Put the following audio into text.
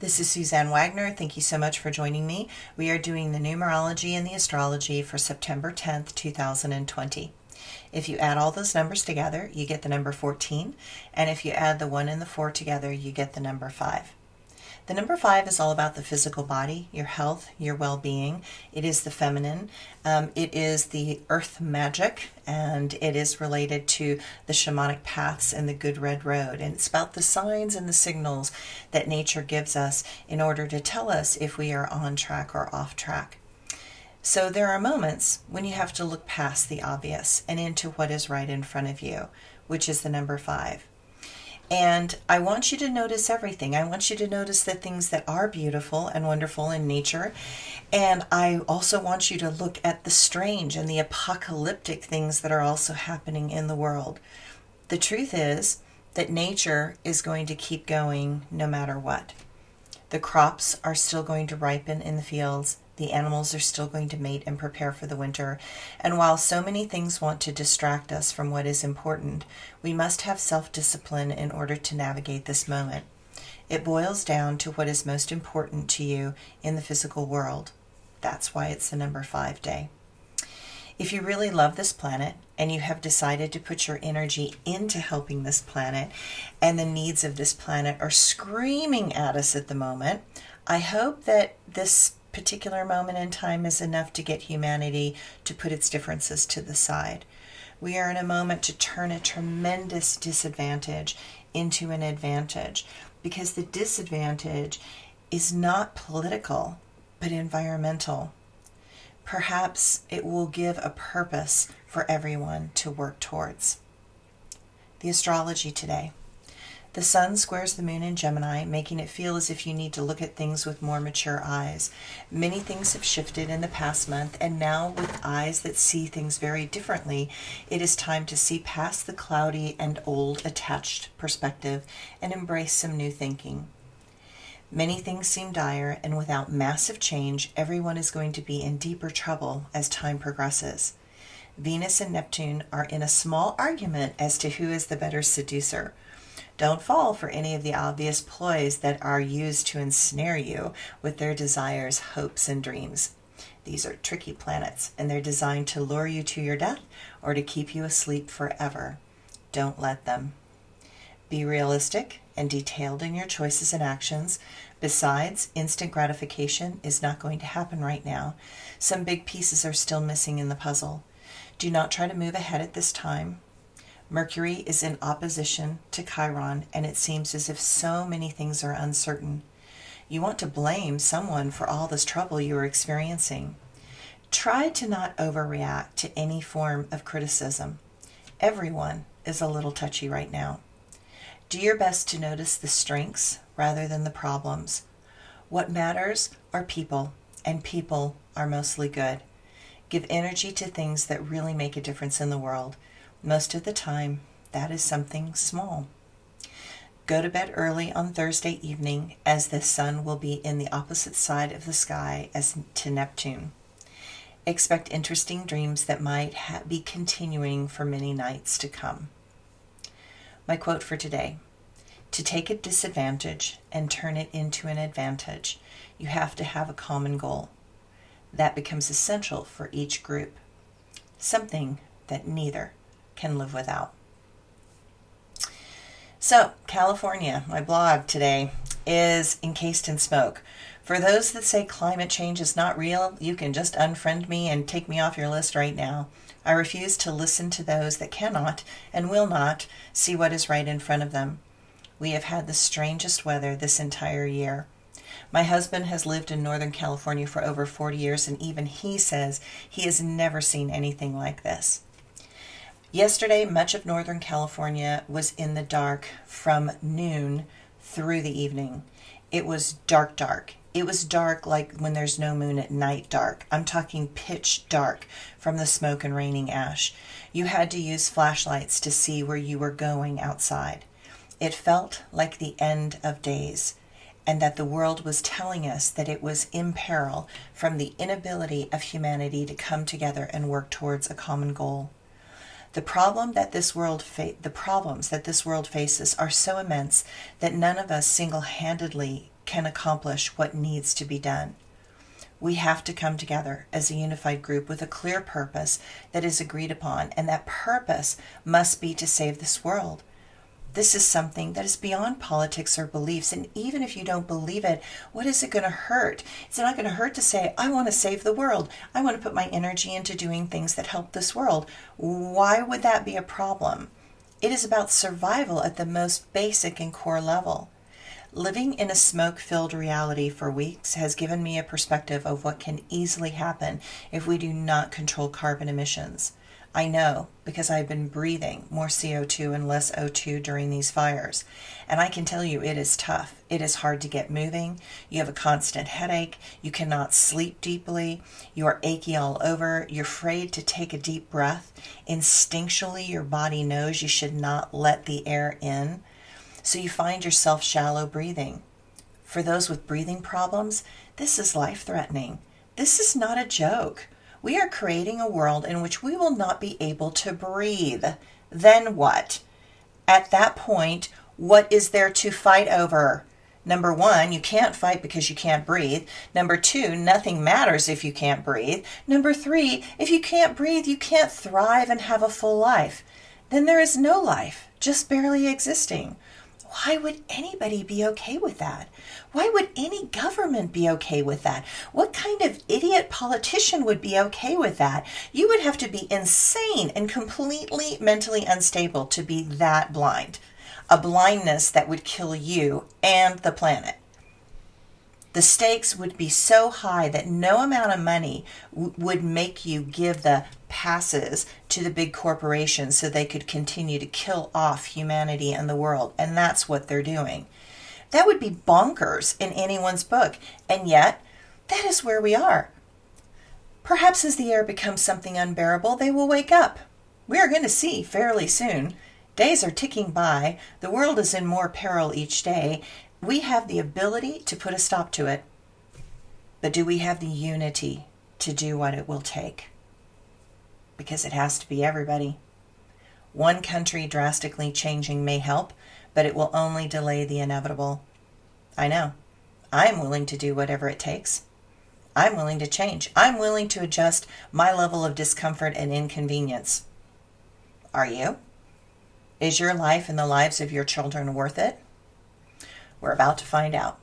This is Suzanne Wagner. Thank you so much for joining me. We are doing the numerology and the astrology for September 10th, 2020. If you add all those numbers together, you get the number 14, and if you add the 1 and the 4 together, you get the number 5. The number 5 is all about the physical body, your health, your well-being. It is the feminine. It is the earth magic, and it is related to the shamanic paths and the good red road. And it's about the signs and the signals that nature gives us in order to tell us if we are on track or off track. So there are moments when you have to look past the obvious and into what is right in front of you, which is the number 5. And I want you to notice everything. I want you to notice the things that are beautiful and wonderful in nature. And I also want you to look at the strange and the apocalyptic things that are also happening in the world. The truth is that nature is going to keep going no matter what. The crops are still going to ripen in the fields. The animals are still going to mate and prepare for the winter. And while so many things want to distract us from what is important, we must have self-discipline in order to navigate this moment. It boils down to what is most important to you in the physical world. That's why it's the number 5 day. If you really love this planet and you have decided to put your energy into helping this planet, and the needs of this planet are screaming at us at the moment, I hope that this particular moment in time is enough to get humanity to put its differences to the side. We are in a moment to turn a tremendous disadvantage into an advantage, because the disadvantage is not political but environmental. Perhaps it will give a purpose for everyone to work towards. The astrology today. The sun squares the moon in Gemini, making it feel as if you need to look at things with more mature eyes. Many things have shifted in the past month, and now with eyes that see things very differently, it is time to see past the cloudy and old attached perspective and embrace some new thinking. Many things seem dire, and without massive change, everyone is going to be in deeper trouble as time progresses. Venus and Neptune are in a small argument as to who is the better seducer. Don't fall for any of the obvious ploys that are used to ensnare you with their desires, hopes, and dreams. These are tricky planets, and they're designed to lure you to your death or to keep you asleep forever. Don't let them. Be realistic and detailed in your choices and actions. Besides, instant gratification is not going to happen right now. Some big pieces are still missing in the puzzle. Do not try to move ahead at this time. Mercury is in opposition to Chiron, and it seems as if so many things are uncertain. You want to blame someone for all this trouble you are experiencing. Try to not overreact to any form of criticism. Everyone is a little touchy right now. Do your best to notice the strengths rather than the problems. What matters are people, and people are mostly good. Give energy to things that really make a difference in the world. Most of the time, that is something small. Go to bed early on Thursday evening, as the sun will be in the opposite side of the sky as to Neptune. Expect interesting dreams that might be continuing for many nights to come. My quote for today: to take a disadvantage and turn it into an advantage, you have to have a common goal. That becomes essential for each group, something that neither can live without. So, California, my blog today is encased in smoke. For those that say climate change is not real, you can just unfriend me and take me off your list right now. I refuse to listen to those that cannot and will not see what is right in front of them. We have had the strangest weather this entire year. My husband has lived in Northern California for over 40 years, and even he says he has never seen anything like this. Yesterday, much of Northern California was in the dark from noon through the evening. It was dark. It was dark like when there's no moon at night dark. I'm talking pitch dark from the smoke and raining ash. You had to use flashlights to see where you were going outside. It felt like the end of days, and that the world was telling us that it was in peril from the inability of humanity to come together and work towards a common goal. The problems that this world faces are so immense that none of us single-handedly can accomplish what needs to be done. We have to come together as a unified group with a clear purpose that is agreed upon, and that purpose must be to save this world. This is something that is beyond politics or beliefs, and even if you don't believe it, what is it going to hurt? It's not going to hurt to say, I want to save the world. I want to put my energy into doing things that help this world. Why would that be a problem? It is about survival at the most basic and core level. Living in a smoke-filled reality for weeks has given me a perspective of what can easily happen if we do not control carbon emissions. I know because I've been breathing more CO2 and less O2 during these fires. And I can tell you it is tough. It is hard to get moving. You have a constant headache. You cannot sleep deeply. You are achy all over. You're afraid to take a deep breath. Instinctually, your body knows you should not let the air in. So you find yourself shallow breathing. For those with breathing problems, this is life-threatening. This is not a joke. We are creating a world in which we will not be able to breathe. Then what? At that point, what is there to fight over? Number one, you can't fight because you can't breathe. Number two, nothing matters if you can't breathe. Number three, if you can't breathe, you can't thrive and have a full life. Then there is no life, just barely existing. Why would anybody be okay with that? Why would any government be okay with that? What kind of idiot politician would be okay with that? You would have to be insane and completely mentally unstable to be that blind. A blindness that would kill you and the planet. The stakes would be so high that no amount of money would make you give the passes to the big corporations so they could continue to kill off humanity and the world. And that's what they're doing. That would be bonkers in anyone's book. And yet, that is where we are. Perhaps as the air becomes something unbearable, they will wake up. We are going to see fairly soon. Days are ticking by. The world is in more peril each day. We have the ability to put a stop to it. But do we have the unity to do what it will take? Because it has to be everybody. One country drastically changing may help, but it will only delay the inevitable. I know. I'm willing to do whatever it takes. I'm willing to change. I'm willing to adjust my level of discomfort and inconvenience. Are you? Is your life and the lives of your children worth it? We're about to find out.